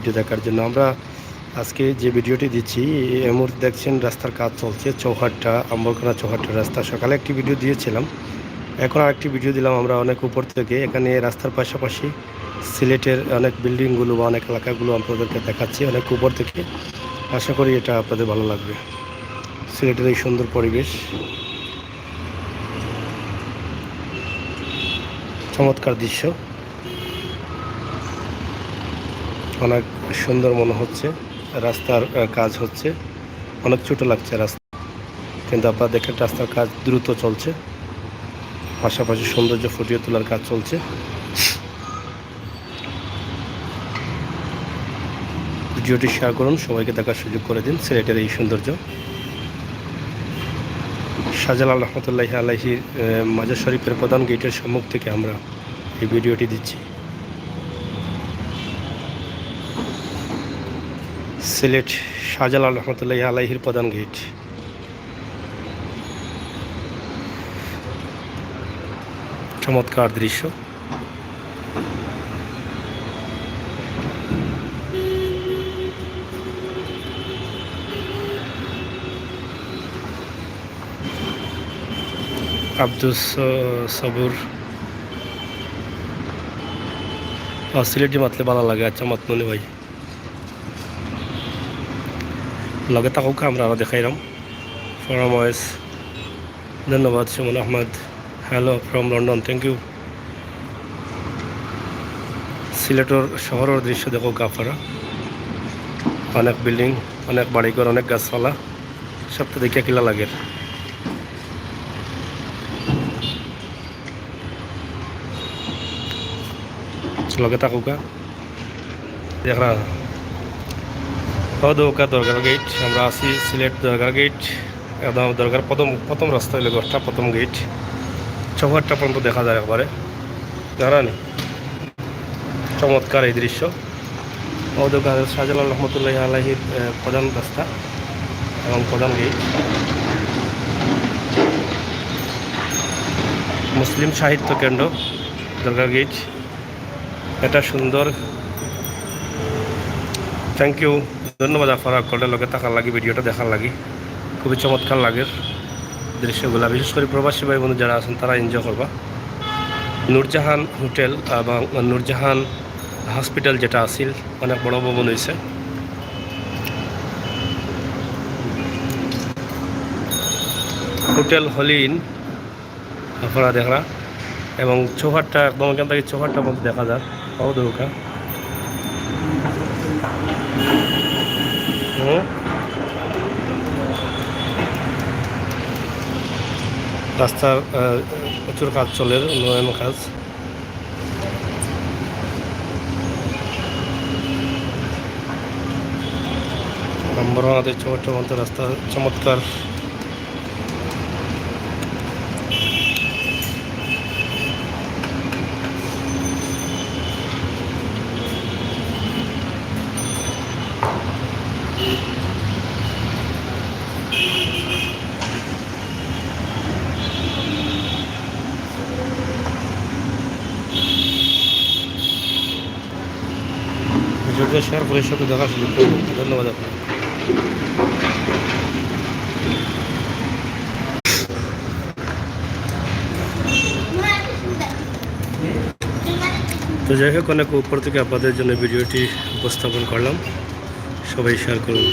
Video দেখার জন্য। আমরা আজকে যে ভিডিওটি দিচ্ছি এই মুহূর্তে দেখছেন রাস্তার কাজ চলছে, চৌহাট্টা আম্বরখানা চৌহাট্টা রাস্তা। সকালে একটি ভিডিও দিয়েছিলাম, এখন আরেকটি ভিডিও দিলাম আমরা অনেক উপর থেকে। এখানে রাস্তার পাশাপাশি সিলেটের অনেক বিল্ডিংগুলো বা অনেক এলাকাগুলো আপনাদেরকে দেখাচ্ছি অনেক উপর থেকে। আশা করি এটা আপনাদের ভালো লাগবে। সিলেটের এই সুন্দর পরিবেশ, চমৎকার দৃশ্য, অনেক সুন্দর মনে হচ্ছে। রাস্তার কাজ হচ্ছে, অনেক ছোটো লাগছে রাস্তা, কিন্তু আপনারা দেখেন রাস্তার কাজ দ্রুত চলছে, পাশাপাশি সৌন্দর্য ফুটিয়ে তোলার কাজ চলছে। ভিডিওটি শেয়ার করুন, সবাইকে দেখার সুযোগ করে দিন সিলেটের এই সৌন্দর্য। শাহজালাল রহমতুল্লাহি আলাইহির মাজার শরীফের প্রধান গেটের সম্মুখ থেকে আমরা এই ভিডিওটি দিচ্ছি। সিলেট শাহজালাল রহমতুল্লাহি আলাইহির প্রধান গেট। চমৎকার দৃশ্য। আব্দুস সবুর সিলেটি মাতলে ভালো লাগে। আচ্ছা মাতমনি ভাই লগে থাকুক, আমরা আরও দেখাইলাম। ফরম ওয়েস ধন্যবাদ। Suman Ahmed hello from London, thank you. সিলেটের শহরের দৃশ্য দেখো আপনারা, অনেক বিল্ডিং, অনেক বাড়িঘর, অনেক গাছপালা, সবটা দেখে কিলা লাগে। লগে থাকুকা দেখা দৌকা দরগার গেট। আমরা আছি সিলেট দরগার গেট, একদম দরগার প্রথম রাস্তা হইলে ঘরটা প্রথম গেট। চৌহাট্টা পর্যন্ত দেখা যায় একবারে, জানানি চমৎকার এই দৃশ্য। দরগার শাহজালাল রহমতুল্লাহি আলাইহির প্রধান রাস্তা এবং প্রধান গেট। মুসলিম সাহিত্য কেন্দ্র দরগার গেট, এটা সুন্দর। থ্যাংক ইউ, ধন্যবাদ আপনারা কলের লগে থাকার লাগি, ভিডিওটা দেখার লাগি। খুবই চমৎকার লাগে দৃশ্যগুলো, বিশেষ করে প্রবাসী ভাই বন্ধু যারা আছেন তারা এনজয় করবা। নূরজাহান হোটেল এবং নূরজাহান হসপিটাল যেটা আছিল, অনেক বড় ভবন হয়েছে। হোটেল হলিন আপনারা দেখা, এবং চৌহাট্টা একদম এখান থেকে চৌহাট্টার মধ্যে দেখা যায় দৌকা। রাস্তার প্রচুর কাজ চলে, উন্নয়ন কাজ। আম্বরখানাতে চৌহাট্টার মধ্যে রাস্তা চমৎকার। ভিডিওটা শেয়ার করে সাথে দেখার সুযোগ করুন। ধন্যবাদ আপনার। তো যাই হোক, অনেক উপর থেকে আপনাদের জন্য ভিডিওটি উপস্থাপন করলাম, সবাই শেয়ার করুন।